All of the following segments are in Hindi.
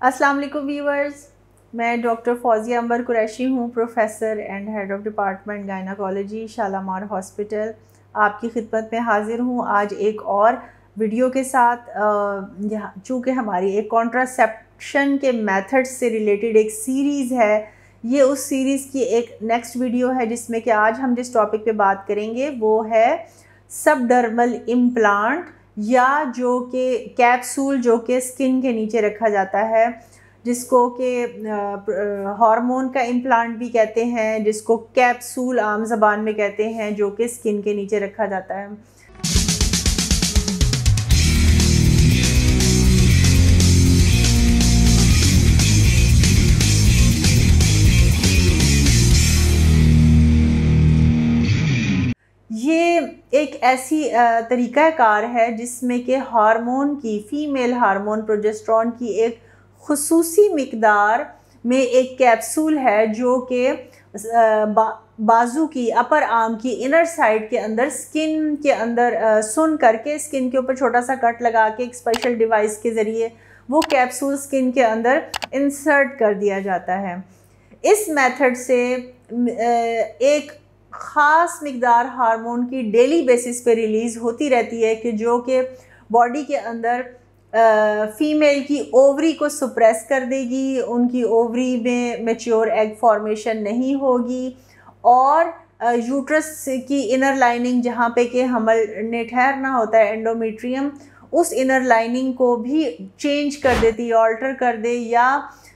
अस्सलाम वालेकुम व्यूअर्स, मैं डॉक्टर फौजिया अंबर कुरैशी हूँ, professor and head of department gynaecology Shalamar Hospital. आपकी खिदमत में हाज़िर हूँ आज एक और वीडियो के साथ। चूँकि हमारी एक कॉन्ट्रासेप्शन के मेथड से रिलेटेड एक सीरीज़ है, ये उस सीरीज़ की एक नेक्स्ट वीडियो है जिसमें कि आज हम जिस टॉपिक पे बात करेंगे वो है सबडर्मल इम्प्लांट, या जो कि कैप्सूल जो कि स्किन के नीचे रखा जाता है, जिसको कि हार्मोन का इम्प्लांट भी कहते हैं, जिसको कैप्सूल आम ज़बान में कहते हैं, जो कि स्किन के नीचे रखा जाता है। ये एक ऐसी तरीक़ाकार है जिसमें कि हार्मोन की, फ़ीमेल हार्मोन प्रोजेस्टेरॉन की एक खुसूसी मिक़दार में एक कैप्सूल है जो कि बाजू की, अपर आर्म की इनर साइड के अंदर, स्किन के अंदर सुन करके स्किन के ऊपर छोटा सा कट लगा के एक स्पेशल डिवाइस के ज़रिए वो कैप्सूल स्किन के अंदर इंसर्ट कर दिया जाता है। इस मेथड से एक ख़ास मिक़दार हार्मोन की डेली बेसिस पे रिलीज़ होती रहती है कि जो कि बॉडी के अंदर फ़ीमेल की ओवरी को सुप्रेस कर देगी, उनकी ओवरी में मैच्योर एग फॉर्मेशन नहीं होगी और यूट्रस की इनर लाइनिंग जहाँ पे कि हमल ने ठहरना होता है, एंडोमेट्रियम, उस इनर लाइनिंग को भी चेंज कर देती है, ऑल्टर कर दे या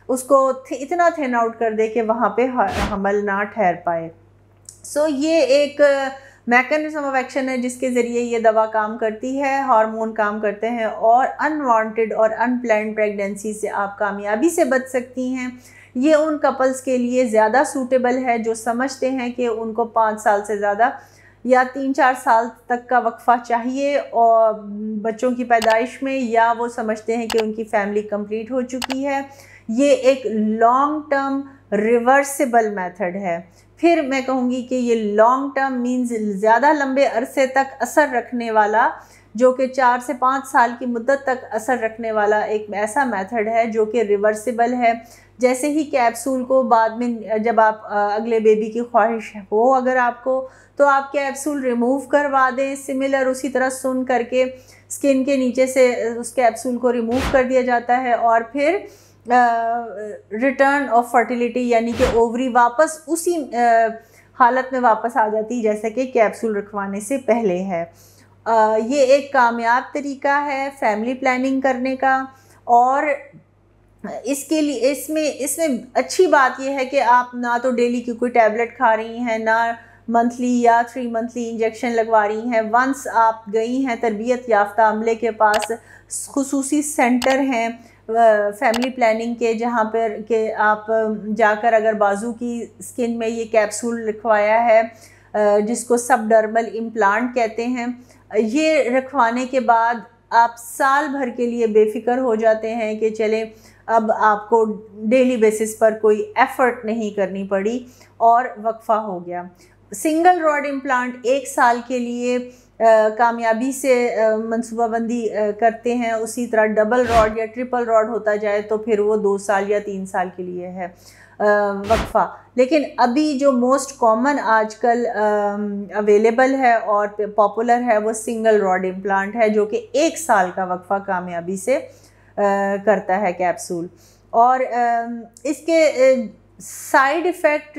उसको इतना थिन आउट कर दे कि वहाँ पे हमल ना ठहर पाए। ये एक मैकेनिज्म ऑफ एक्शन है जिसके ज़रिए ये दवा काम करती है, हार्मोन काम करते हैं और अनवांटेड और अनप्लान्ड प्रेगनेंसी से आप कामयाबी से बच सकती हैं। ये उन कपल्स के लिए ज़्यादा सूटेबल है जो समझते हैं कि उनको 5 साल से ज़्यादा या 3-4 साल तक का वक्फ़ा चाहिए और बच्चों की पैदाइश में, या वो समझते हैं कि उनकी फैमिली कंप्लीट हो चुकी है। ये एक लॉन्ग टर्म रिवर्सिबल मेथड है। फिर मैं कहूँगी कि ये लॉन्ग टर्म मीन्स ज़्यादा लंबे अरसे तक असर रखने वाला, जो कि 4 से 5 साल की मुद्दत तक असर रखने वाला एक ऐसा मेथड है जो कि रिवर्सिबल है। जैसे ही कैप्सूल को बाद में, जब आप अगले बेबी की ख्वाहिश हो अगर आपको, तो आप कैप्सूल रिमूव करवा दें। सिमिलर उसी तरह सुन करके स्किन के नीचे से उस कैप्सूल को रिमूव कर दिया जाता है और फिर रिटर्न ऑफ फर्टिलिटी, यानी कि ओवरी वापस उसी हालत में वापस आ जाती है जैसे कि कैप्सूल रखवाने से पहले है। ये एक कामयाब तरीका है फैमिली प्लानिंग करने का, और इसके लिए इसमें अच्छी बात यह है कि आप ना तो डेली की कोई टैबलेट खा रही हैं, ना मंथली या 3 मंथली इंजेक्शन लगवा रही हैं। वंस आप गई हैं तरबियत याफ्ता अमले के पास, खुसूसी सेंटर हैं फैमिली प्लानिंग के, जहाँ पर कि आप जाकर अगर बाजू की स्किन में ये कैप्सूल लिखवाया है जिसको सबडर्मल इम्प्लांट कहते हैं, ये रखवाने के बाद आप साल भर के लिए बेफिक्र हो जाते हैं कि चले अब आपको डेली बेसिस पर कोई एफ़र्ट नहीं करनी पड़ी और वक्फ़ा हो गया। सिंगल रॉड इम्प्लांट 1 साल के लिए कामयाबी से मंसूबाबंदी करते हैं। उसी तरह डबल रॉड या ट्रिपल रॉड होता जाए तो फिर वो 2 साल या 3 साल के लिए है वक्फ़ा। लेकिन अभी जो मोस्ट कॉमन आजकल अवेलेबल है और पॉपुलर है वो सिंगल रॉड इम्प्लांट है, जो कि 1 साल का वक्फ़ा कामयाबी से करता है कैप्सूल। और इसके साइड इफ़ेक्ट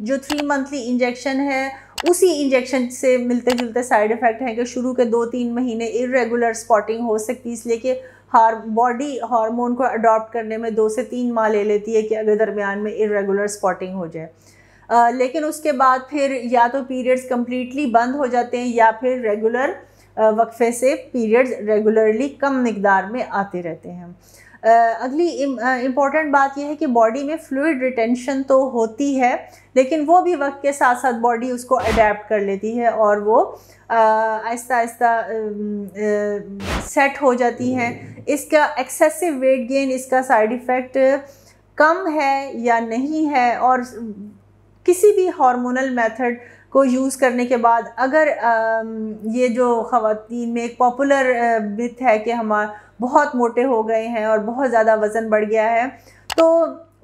जो 3 मंथली इंजेक्शन है उसी इंजेक्शन से मिलते जुलते साइड इफ़ेक्ट हैं कि शुरू के 2-3 महीने इरेगुलर स्पॉटिंग हो सकती है, इसलिए कि बॉडी हार्मोन को अडॉप्ट करने में 2 से 3 माह ले लेती है कि अगर दरमियान में इरेगुलर स्पॉटिंग हो जाए। लेकिन उसके बाद फिर या तो पीरियड्स कम्प्लीटली बंद हो जाते हैं या फिर रेगुलर वक्फे से पीरियड्स रेगुलरली कम मिकदार में आते रहते हैं। अगली इम्पॉर्टेंट बात यह है कि बॉडी में फ्लूइड रिटेंशन तो होती है, लेकिन वो भी वक्त के साथ साथ बॉडी उसको अडेप्ट कर लेती है और वो आहिस्ता आहिस्ता सेट हो जाती हैं। इसका एक्सेसिव वेट गेन, इसका साइड इफ़ेक्ट कम है या नहीं है, और किसी भी हार्मोनल मेथड को यूज़ करने के बाद अगर ये जो ख़वातीन में एक पॉपुलर मिथ है कि हमारा बहुत मोटे हो गए हैं और बहुत ज़्यादा वज़न बढ़ गया है, तो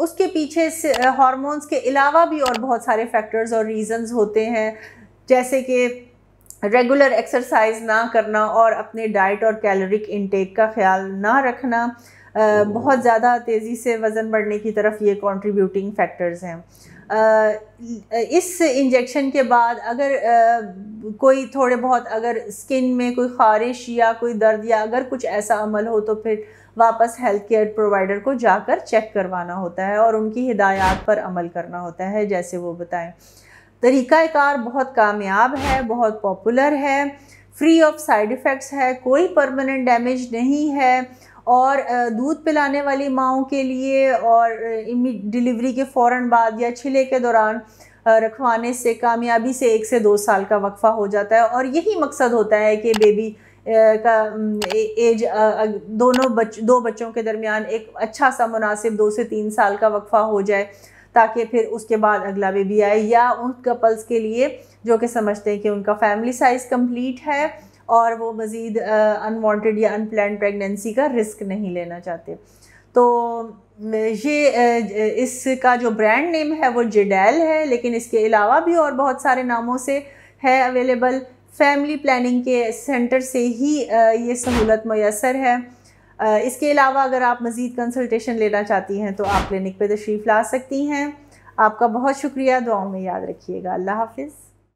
उसके पीछे से हार्मोन्स के अलावा भी और बहुत सारे फैक्टर्स और रीज़न्स होते हैं, जैसे कि रेगुलर एक्सरसाइज ना करना और अपने डाइट और कैलोरिक इनटेक का ख्याल ना रखना बहुत ज़्यादा तेज़ी से वज़न बढ़ने की तरफ ये कंट्रीब्यूटिंग फैक्टर्स हैं। इस इंजेक्शन के बाद अगर कोई थोड़े बहुत अगर स्किन में कोई ख़ारिश या कोई दर्द या अगर कुछ ऐसा अमल हो तो फिर वापस हेल्थ केयर प्रोवाइडर को जाकर चेक करवाना होता है और उनकी हिदायत पर अमल करना होता है जैसे वो बताएं। तरीक़ाकार बहुत कामयाब है, बहुत पॉपुलर है, फ्री ऑफ साइड इफ़ेक्ट्स है, कोई परमानेंट डैमेज नहीं है और दूध पिलाने वाली माँओं के लिए और डिलीवरी के फ़ौरन बाद या छिले के दौरान रखवाने से कामयाबी से 1 से 2 साल का वक्फ़ा हो जाता है। और यही मकसद होता है कि बेबी का एज दो बच्चों के दरमियान एक अच्छा सा मुनासिब 2 से 3 साल का वक्फ़ा हो जाए, ताकि फिर उसके बाद अगला बेबी आए, या उन कपल्स के लिए जो कि समझते हैं कि उनका फैमिली साइज़ कंप्लीट है और वो मज़ीद अनवांटेड या अनप्लान्ड प्रेगनेंसी का रिस्क नहीं लेना चाहते। तो ये इसका जो ब्रांड नेम है वो जिडेल है, लेकिन इसके अलावा भी और बहुत सारे नामों से है अवेलेबल। फैमिली प्लानिंग के सेंटर से ही ये सहूलत मैसर है। इसके अलावा अगर आप मज़ीद कंसल्टेशन लेना चाहती हैं तो आप क्लिनिक पे तशरीफ़ ला सकती हैं। आपका बहुत शुक्रिया, दुआओं में याद रखिएगा। अल्लाह हाफ़िज़।